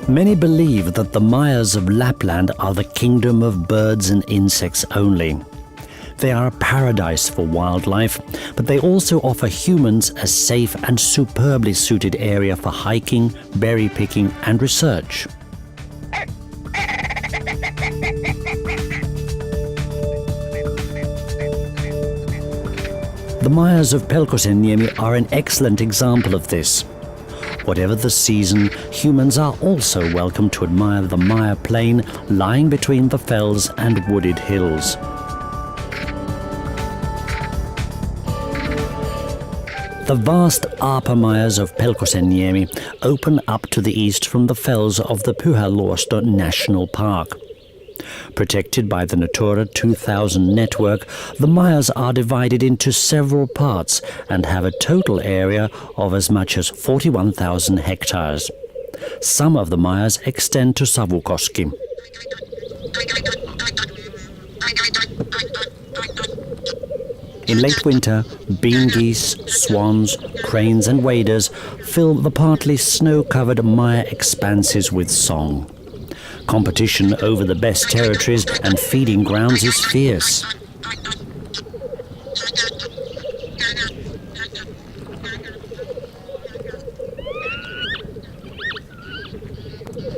Many believe that the Mayas of Lapland are the kingdom of birds and insects only. They are a paradise for wildlife, but they also offer humans a safe and superbly suited area for hiking, berry picking and research. The Mayas of Pelkosenniemi are an excellent example of this. Whatever the season, humans are also welcome to admire the Maya plain lying between the fells and wooded hills. The vast Apa Mayas of Pelkosenniemi open up to the east from the fells of the Pyhäluosto National Park. Protected by the Natura 2000 network, the Mayas are divided into several parts and have a total area of as much as 41,000 hectares. Some of the Mayas extend to Savukoski. In late winter, bean geese, swans, cranes and waders fill the partly snow-covered Maya expanses with song. Competition over the best territories and feeding grounds is fierce.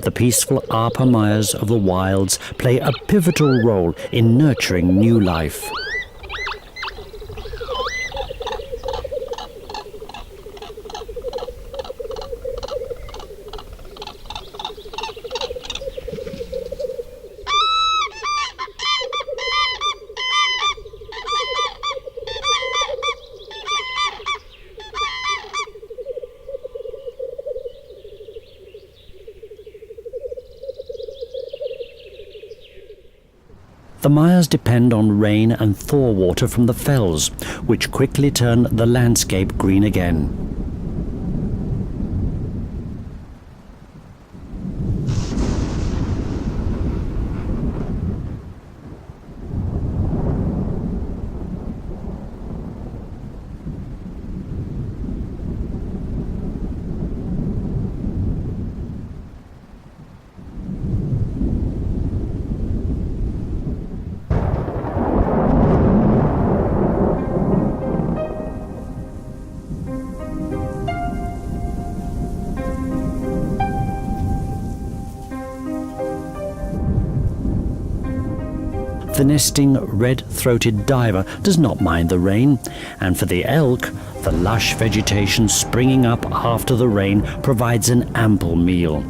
The peaceful Apa Mayas of the wilds play a pivotal role in nurturing new life. The Mayas depend on rain and thaw water from the fells, which quickly turn the landscape green again. The nesting red-throated diver does not mind the rain, and for the elk, the lush vegetation springing up after the rain provides an ample meal.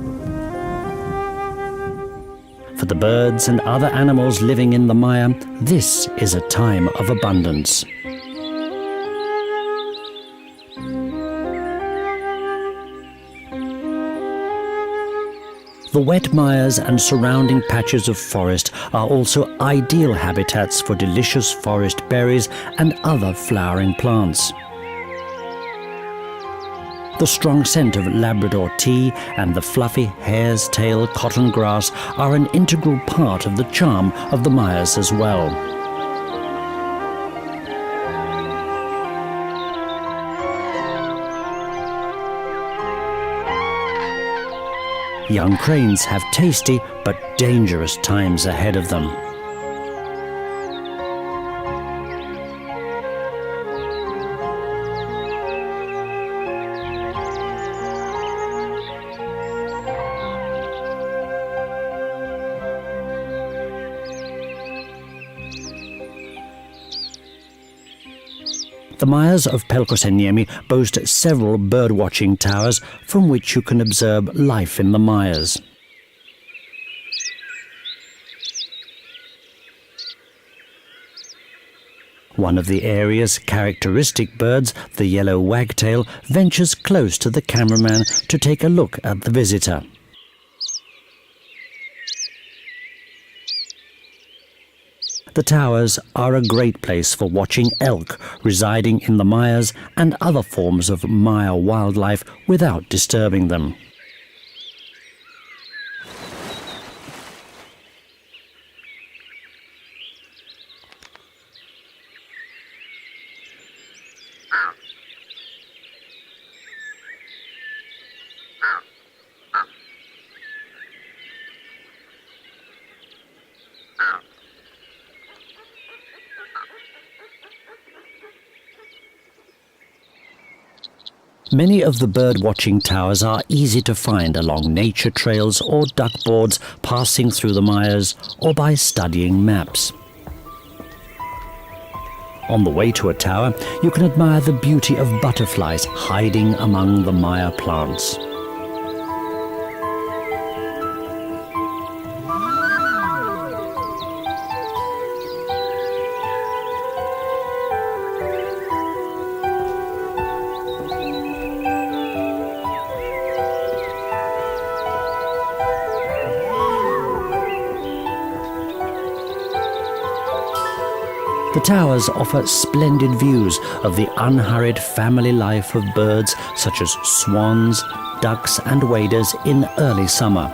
For the birds and other animals living in the Maya, this is a time of abundance. The wet Mayas and surrounding patches of forest are also ideal habitats for delicious forest berries and other flowering plants. The strong scent of Labrador tea and the fluffy hare's tail cotton grass are an integral part of the charm of the Mayas as well. Young cranes have tasty but dangerous times ahead of them. The Mayas of Pelkosenniemi boast several bird-watching towers from which you can observe life in the Mayas. One of the area's characteristic birds, the yellow wagtail, ventures close to the cameraman to take a look at the visitor. The towers are a great place for watching elk residing in the Mayas and other forms of Maya wildlife without disturbing them. Many of the bird-watching towers are easy to find along nature trails or duck boards passing through the Mayas or by studying maps. On the way to a tower, you can admire the beauty of butterflies hiding among the Maya plants. The towers offer splendid views of the unhurried family life of birds such as swans, ducks and waders in early summer.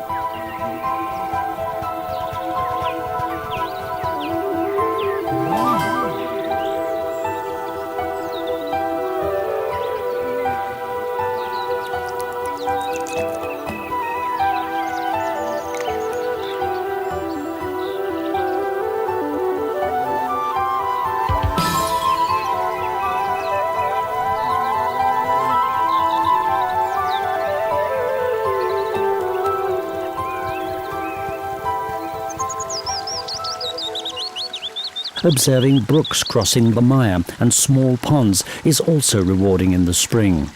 Observing brooks crossing the Maya and small ponds is also rewarding in the spring.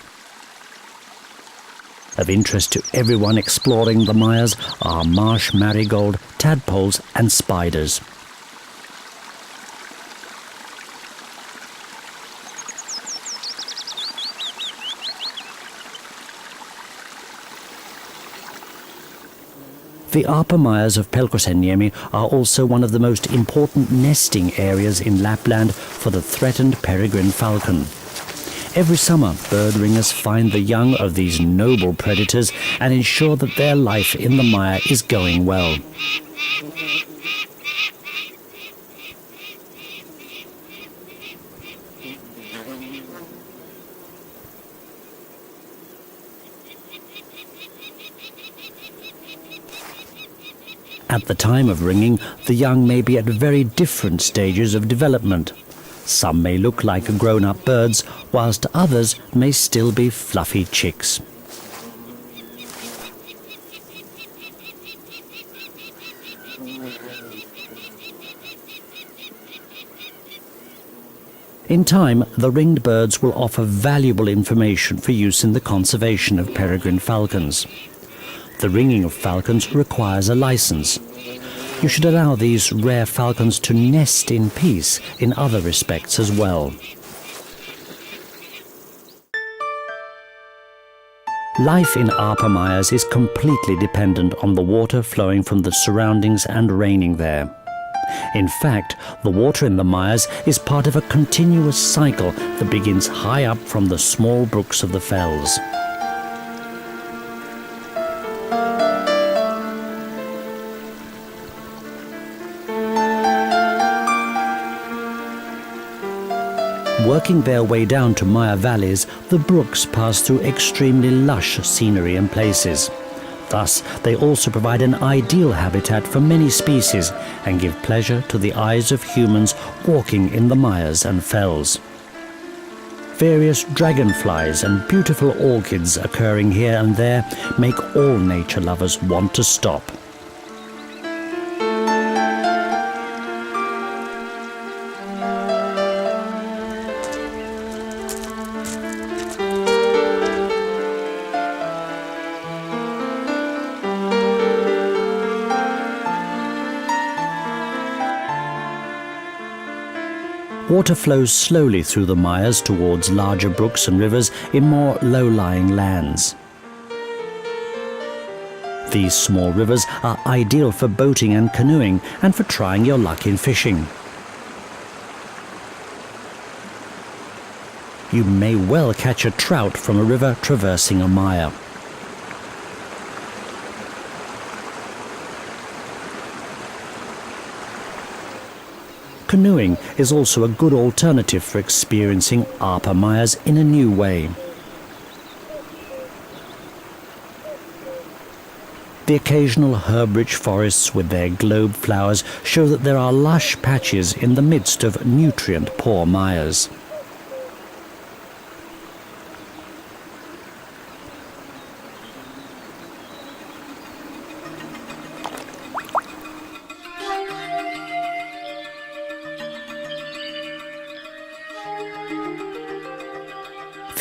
Of interest to everyone exploring the Mayas are marsh marigold, tadpoles and spiders. The Upper Mayas of Pelkosenniemi are also one of the most important nesting areas in Lapland for the threatened peregrine falcon. Every summer, bird ringers find the young of these noble predators and ensure that their life in the Maya is going well. At the time of ringing, the young may be at very different stages of development. Some may look like grown-up birds, whilst others may still be fluffy chicks. In time, the ringed birds will offer valuable information for use in the conservation of peregrine falcons. The ringing of falcons requires a license. You should allow these rare falcons to nest in peace in other respects as well. Life in Upper Mayas is completely dependent on the water flowing from the surroundings and raining there. In fact, the water in the Mayas is part of a continuous cycle that begins high up from the small brooks of the fells. Working their way down to Maya valleys, the brooks pass through extremely lush scenery and places. Thus, they also provide an ideal habitat for many species and give pleasure to the eyes of humans walking in the Mayas and fells. Various dragonflies and beautiful orchids occurring here and there make all nature lovers want to stop. Water flows slowly through the Mayas towards larger brooks and rivers in more low-lying lands. These small rivers are ideal for boating and canoeing and for trying your luck in fishing. You may well catch a trout from a river traversing a Maya. Canoeing is also a good alternative for experiencing Upper Mayas in a new way. The occasional herb-rich forests with their globe flowers show that there are lush patches in the midst of nutrient-poor Mayas.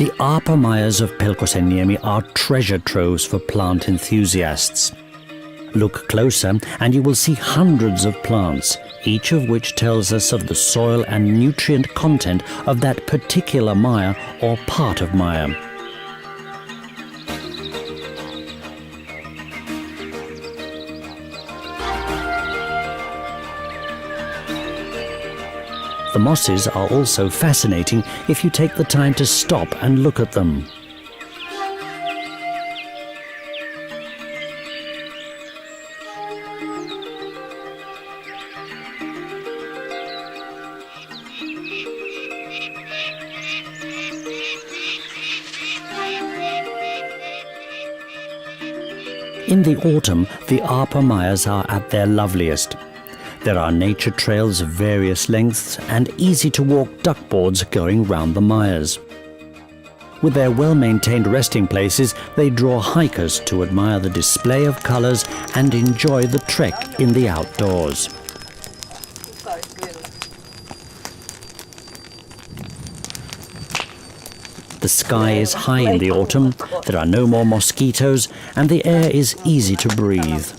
The Arpamayas of Pelkosenniemi are treasure troves for plant enthusiasts. Look closer and you will see hundreds of plants, each of which tells us of the soil and nutrient content of that particular maya or part of maya. The mosses are also fascinating if you take the time to stop and look at them. In the autumn, the Arpamayas are at their loveliest. There are nature trails of various lengths and easy-to-walk duckboards going round the mayas. With their well-maintained resting places, they draw hikers to admire the display of colours and enjoy the trek in the outdoors. The sky is high in the autumn, there are no more mosquitoes, and the air is easy to breathe.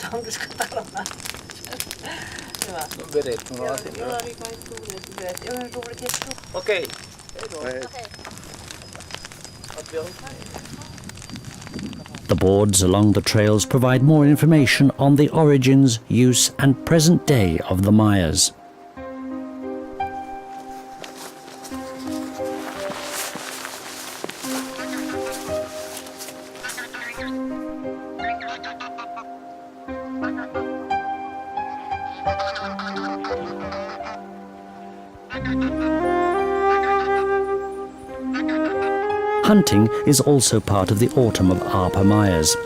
Okay. The boards along the trails provide more information on the origins, use and present day of the mayas. Hunting is also part of the autumn of Arpamayas.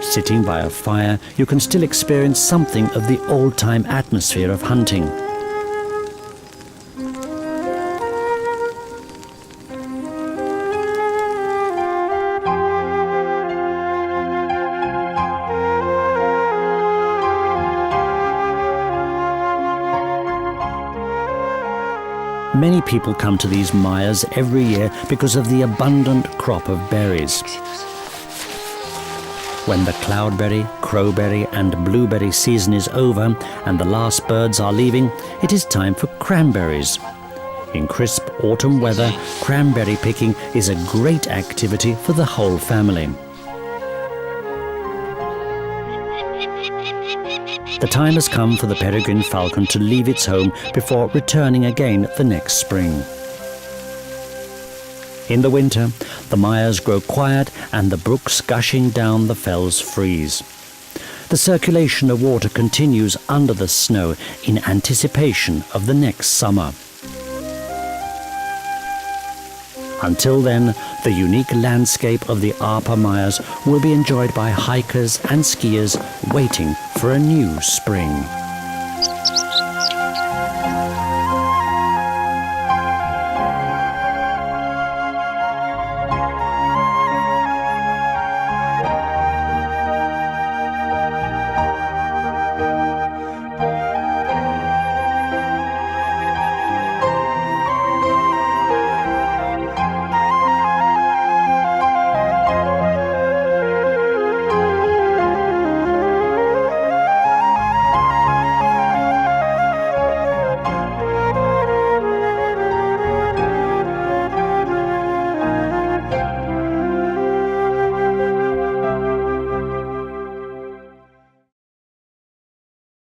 Sitting by a fire, you can still experience something of the old-time atmosphere of hunting. Many people come to these mayas every year because of the abundant crop of berries. When the cloudberry, crowberry and blueberry season is over and the last birds are leaving, it is time for cranberries. In crisp autumn weather, cranberry picking is a great activity for the whole family. The time has come for the peregrine falcon to leave its home before returning again the next spring. In the winter, the mayas grow quiet and the brooks gushing down the fells freeze. The circulation of water continues under the snow in anticipation of the next summer. Until then, the unique landscape of the Arpamayas will be enjoyed by hikers and skiers waiting for a new spring.